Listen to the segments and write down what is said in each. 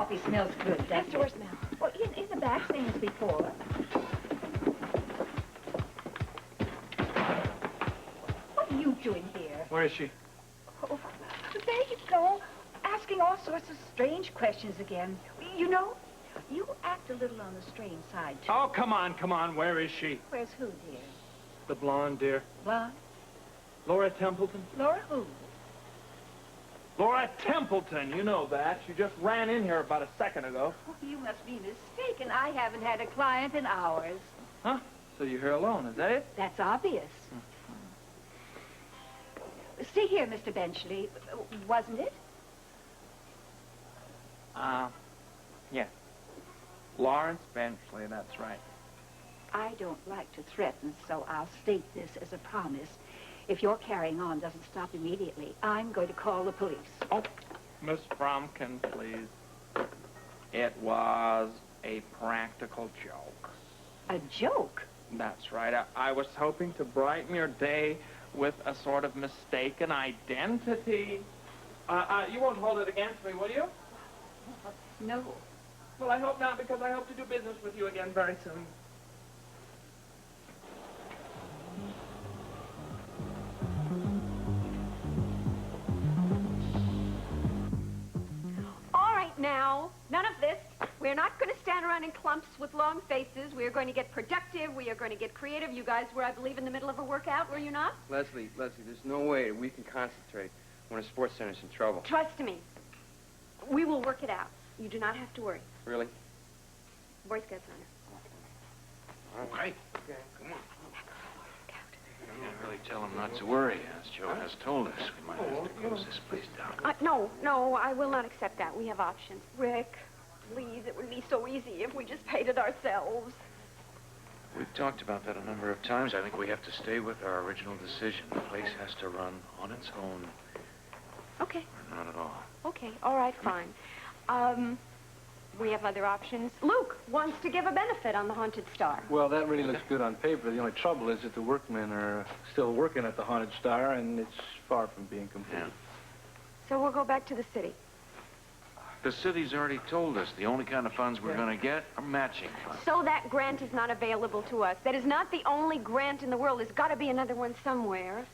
coffee smells good, doesn't Next it? door smell. Well, in the back, same as before. What are you doing here? Where is she? Oh, there you go. Asking all sorts of strange questions again. You know, you act a little on the strange side, too. Oh, come on. Where is she? Where's who, dear? The blonde, dear. Blonde? Laura Templeton? Laura who? Laura Templeton, you know that. She just ran in here about a second ago. Oh, you must be mistaken. I haven't had a client in hours. Huh? So you're here alone, is that it? That's obvious. See here, Mr. Benchley. Wasn't it? Yeah. Lawrence Benchley, that's right. I don't like to threaten, so I'll state this as a promise. If your carrying on doesn't stop immediately, I'm going to call the police. Oh, Miss Frumpkin, please. It was a practical joke. A joke? That's right. I was hoping to brighten your day with a sort of mistaken identity. You won't hold it against me, will you? No. Well, I hope not, because I hope to do business with you again very soon. All right, now, none of this. We're not going to stand around in clumps with long faces. We are going to get productive. We are going to get creative. You guys were, I believe, in the middle of a workout, were you not? Lesley, there's no way we can concentrate when a sports center's in trouble. Trust me. We will work it out. You do not have to worry. Really? Boy Scouts honor. All right. Okay, come on. You can't really tell him not to worry, as Joe has told us. We might have to close this place down. No, I will not accept that. We have options. Rick, please, it would be so easy if we just paid it ourselves. We've talked about that a number of times. I think we have to stay with our original decision. The place has to run on its own. Okay. Or not at all. Okay, all right, fine. We have other options. Luke wants to give a benefit on the Haunted Star. Well, that really looks good on paper. The only trouble is that the workmen are still working at the Haunted Star, and it's far from being complete. Yeah. So we'll go back to the city. The city's already told us the only kind of funds we're going to get are matching funds. So that grant is not available to us. That is not the only grant in the world. There's got to be another one somewhere.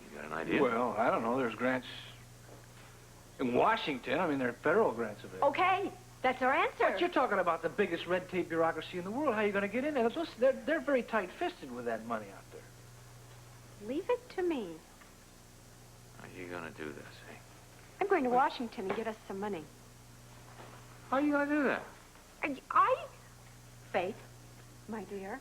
You got an idea? Well, I don't know. There's grants in Washington. I mean, there are federal grants available. Okay, that's our answer. But you're talking about the biggest red tape bureaucracy in the world. How are you going to get in there? They're very tight-fisted with that money out there. Leave it to me. How are you going to do this, eh? I'm going to Washington and get us some money. How are you going to do that? Faith, my dear.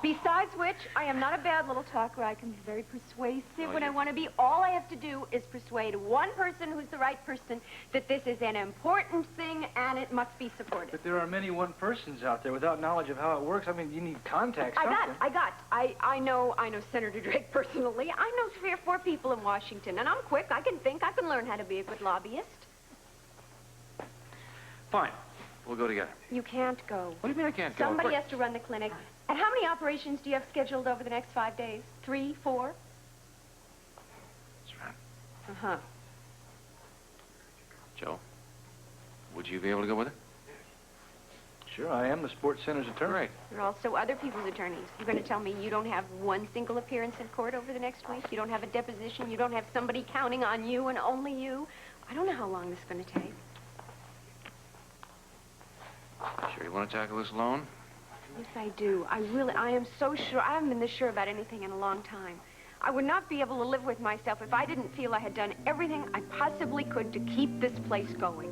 Besides which, I am not a bad little talker. I can be very persuasive when I want to be. All I have to do is persuade one person who's the right person that this is an important thing and it must be supported. But there are many one-persons out there without knowledge of how it works. I mean, you need contacts. I know Senator Drake personally. I know 3 or 4 people in Washington, and I'm quick. I can think. I can learn how to be a good lobbyist. Fine. We'll go together. You can't go. What do you mean I can't go? Somebody has to run the clinic. And how many operations do you have scheduled over the next 5 days? 3, 4? That's right. Uh-huh. Joe, would you be able to go with her? Sure, I am the sports center's attorney. Great. There are also other people's attorneys. You're going to tell me you don't have one single appearance in court over the next week? You don't have a deposition? You don't have somebody counting on you and only you? I don't know how long this is going to take. Sure you want to tackle this alone? Yes, I do. I am so sure. I haven't been this sure about anything in a long time. I would not be able to live with myself if I didn't feel I had done everything I possibly could to keep this place going.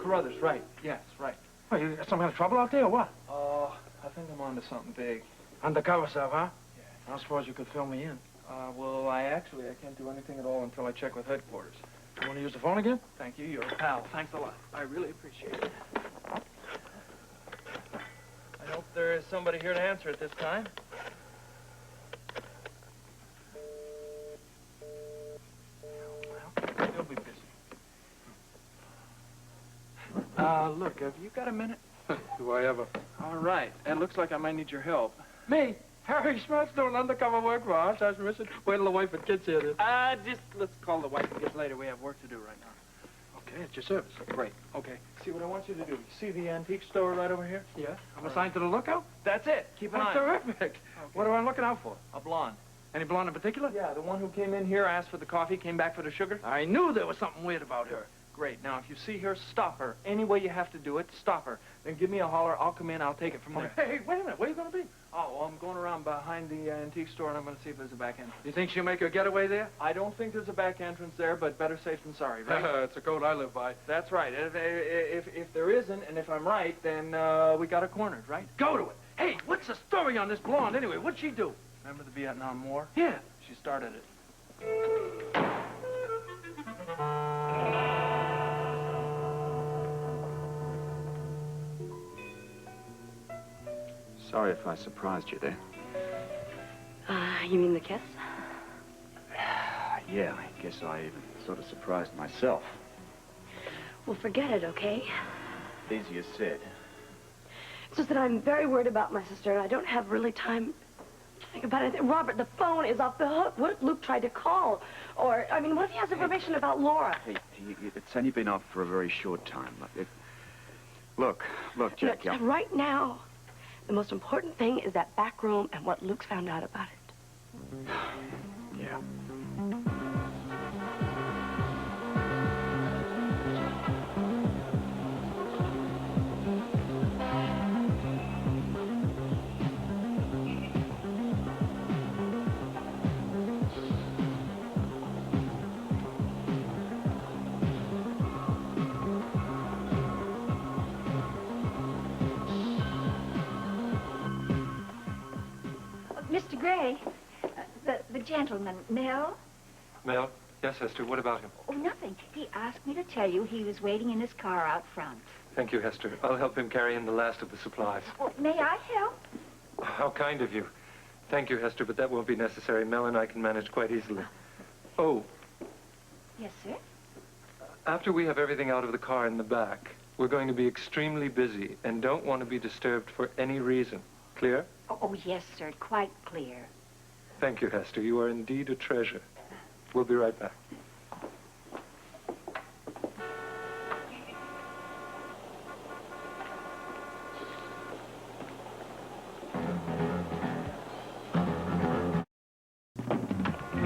Carruthers, right. Yes, right. Well, you got some kind of trouble out there or what? I think I'm onto something big. Undercover stuff, huh? Yeah. I suppose you could fill me in. Well, I can't do anything at all until I check with headquarters. You want to use the phone again? Thank you. You're a pal. Thanks a lot. I really appreciate it. I hope there is somebody here to answer it this time. Well, you'll be busy. Look, have you got a minute? Do I ever? All right. It looks like I might need your help. Me? Harry Schmidt's doing undercover work for us. Has permission. Wait till the wife and kids hear this. Just let's call the wife and kids later. We have work to do right now. Okay, at your service. Great. Okay. See what I want you to do. You see the antique store right over here? Yeah? I'm assigned to the lookout? That's it. Keep an eye. Terrific. What am I looking out for? A blonde. Any blonde in particular? Yeah, the one who came in here, asked for the coffee, came back for the sugar. I knew there was something weird about her. Great. Now, if you see her, stop her. Any way you have to do it, stop her. Then give me a holler. I'll come in. I'll take it from there. Hey, wait a minute. Where are you going to be? Oh, well, I'm going around behind the antique store, and I'm going to see if there's a back entrance. You think she'll make her getaway there? I don't think there's a back entrance there, but better safe than sorry, right? It's a code I live by. That's right. If there isn't, and if I'm right, then we got her cornered, right? Go to it. Hey, what's the story on this blonde anyway? What'd she do? Remember the Vietnam War? Yeah. She started it. Sorry if I surprised you there. You mean the kiss? Yeah, I guess I even sort of surprised myself. Well, forget it, okay? Easier said. It's just that I'm very worried about my sister, and I don't have really time to think about it. Robert, the phone is off the hook. What if Luke tried to call? Or, I mean, what if he has information about Laura? Hey, it's only been off for a very short time. Look, Jack. Look, right now, the most important thing is that back room and what Luke's found out about it. Yeah. Mr. Gray, the gentleman, Mel? Mel? Yes, Hester, what about him? Oh, nothing. He asked me to tell you he was waiting in his car out front. Thank you, Hester. I'll help him carry in the last of the supplies. Oh, may I help? How kind of you. Thank you, Hester, but that won't be necessary. Mel and I can manage quite easily. Oh, Yes, sir? after we have everything out of the car in the back, we're going to be extremely busy and don't want to be disturbed for any reason. Clear? Oh, yes, sir. Quite clear. Thank you, Hester. You are indeed a treasure. We'll be right back.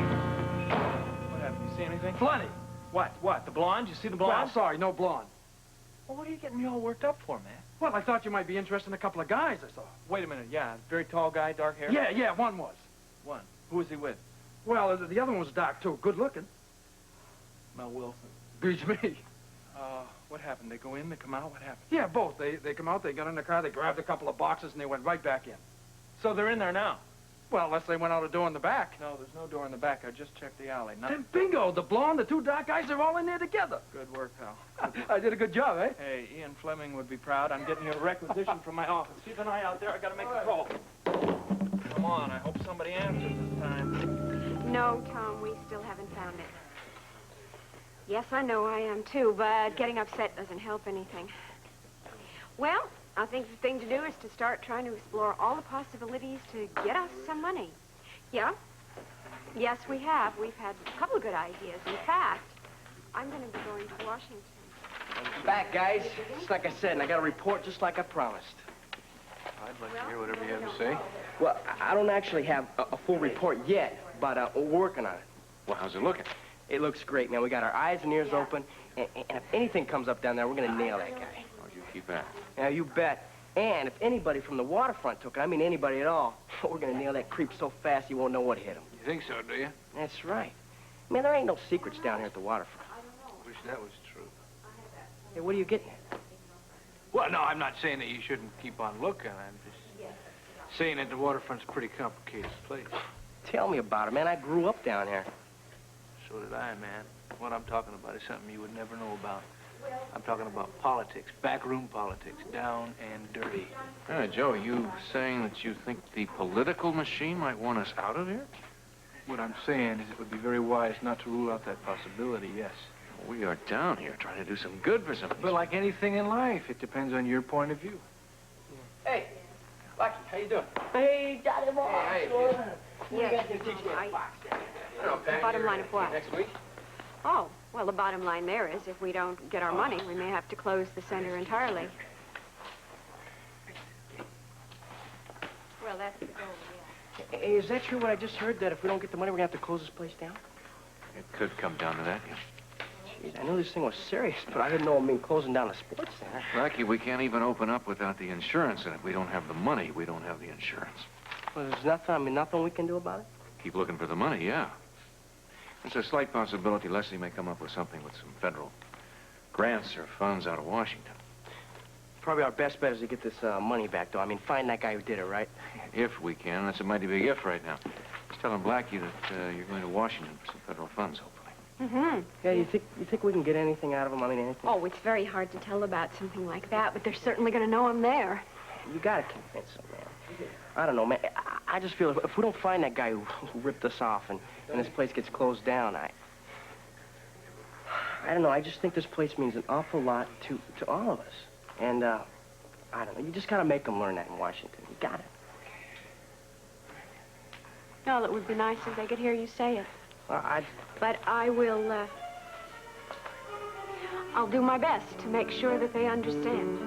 What happened? You see anything? Plenty. What? The blonde? You see the Well, blonde? sorry, no blonde. Well, what are you getting me all worked up for, man? Well, I thought you might be interested in a couple of guys I saw. Wait a minute. Yeah, very tall guy, dark hair? Yeah, one was. One. Who was he with? Well, the other one was dark, too. Good looking. Mel Wilson. Beats me. What happened? They go in, they come out? What happened? Yeah, both. They come out, they got in the car, they grabbed a couple of boxes, and they went right back in. So they're in there now? Well, unless they went out a door in the back. No, there's no door in the back. I just checked the alley. Then bingo, the blonde, the two dark guys are all in there together. Good work, pal. I did a good job, eh? Hey, Ian Fleming would be proud. I'm getting you a requisition from my office. Keep an eye out there. I gotta make a call. Come on, I hope somebody answers this time. No, Tom, we still haven't found it. Yes, I know I am too, but getting upset doesn't help anything. Well, I think the thing to do is to start trying to explore all the possibilities to get us some money. Yeah? Yes, we have. We've had a couple of good ideas. In fact, I'm going to be going to Washington. Back, guys. Just like I said, and I got a report just like I promised. I'd like to hear whatever you have to say. Well, I don't actually have a full report yet, but we're working on it. Well, how's it looking? It looks great, man. We got our eyes and ears open, and if anything comes up down there, we're going to nail that guy. Oh, you keep at it. Yeah, you bet. And if anybody from the waterfront took it, I mean anybody at all, we're going to nail that creep so fast you won't know what hit him. You think so, do you? That's right. Man, there ain't no secrets down here at the waterfront. Wish that was true. Hey, what are you getting at? Well, no, I'm not saying that you shouldn't keep on looking. I'm just saying that the waterfront's a pretty complicated place. Tell me about it, man. I grew up down here. So did I, man. What I'm talking about is something you would never know about. I'm talking about politics, backroom politics, down and dirty. Joe, you saying that you think the political machine might want us out of here? What I'm saying is it would be very wise not to rule out that possibility, yes. We are down here trying to do some good for somebody. But like anything in life, it depends on your point of view. Hey, Blackie, how you doing? Hey, Daddy boy. Hey, Yes. The bottom line of what? Next week? Oh, well, the bottom line there is if we don't get our money, we may have to close the center entirely. Well, that's the goal, yeah. Hey, is that true what I just heard, that if we don't get the money, we're going to have to close this place down? It could come down to that, yeah. Jeez, I knew this thing was serious, but I didn't know it meant closing down the sports center. Blackie, we can't even open up without the insurance, and if we don't have the money, we don't have the insurance. Well, there's nothing we can do about it? Keep looking for the money, yeah. There's a slight possibility Lesley may come up with something with some federal grants or funds out of Washington. Probably our best bet is to get this money back, though. I mean, find that guy who did it, right? If we can. That's a mighty big if right now. Just telling Blackie that you're going to Washington for some federal funds, hopefully. Mm-hmm. Yeah, you think we can get anything out of him? I mean, anything? Oh, it's very hard to tell about something like that, but they're certainly going to know I'm there. You gotta convince him, man. I don't know, man. I just feel if we don't find that guy who ripped us off and this place gets closed down, I don't know. I just think this place means an awful lot to all of us. And, I don't know. You just gotta make them learn that in Washington. You gotta. No, it would be nice if they could hear you say it. Well, But I will, I'll do my best to make sure that they understand.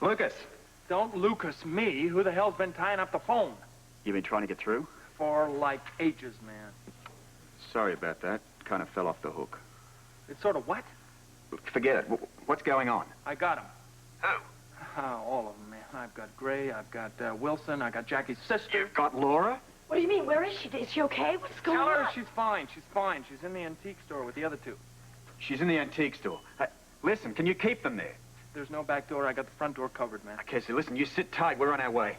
Lucas, Don't Lucas me. Who the hell's been tying up the phone? you been trying to get through? For, like, ages, man. Sorry about that. Kind of fell off the hook. It's sort of what? Forget it. What's going on? I got him. Who? All of them, man. I've got Gray, I've got Wilson, I got Jackie's sister. You've got Laura? What do you mean? Where is she? Is she okay? What's going Tell her on? she's fine. She's fine. She's in the antique store with the other two. She's in the antique store. Listen, can you keep them there? There's no back door. I got the front door covered, man. Okay, so listen, you sit tight. We're on our way.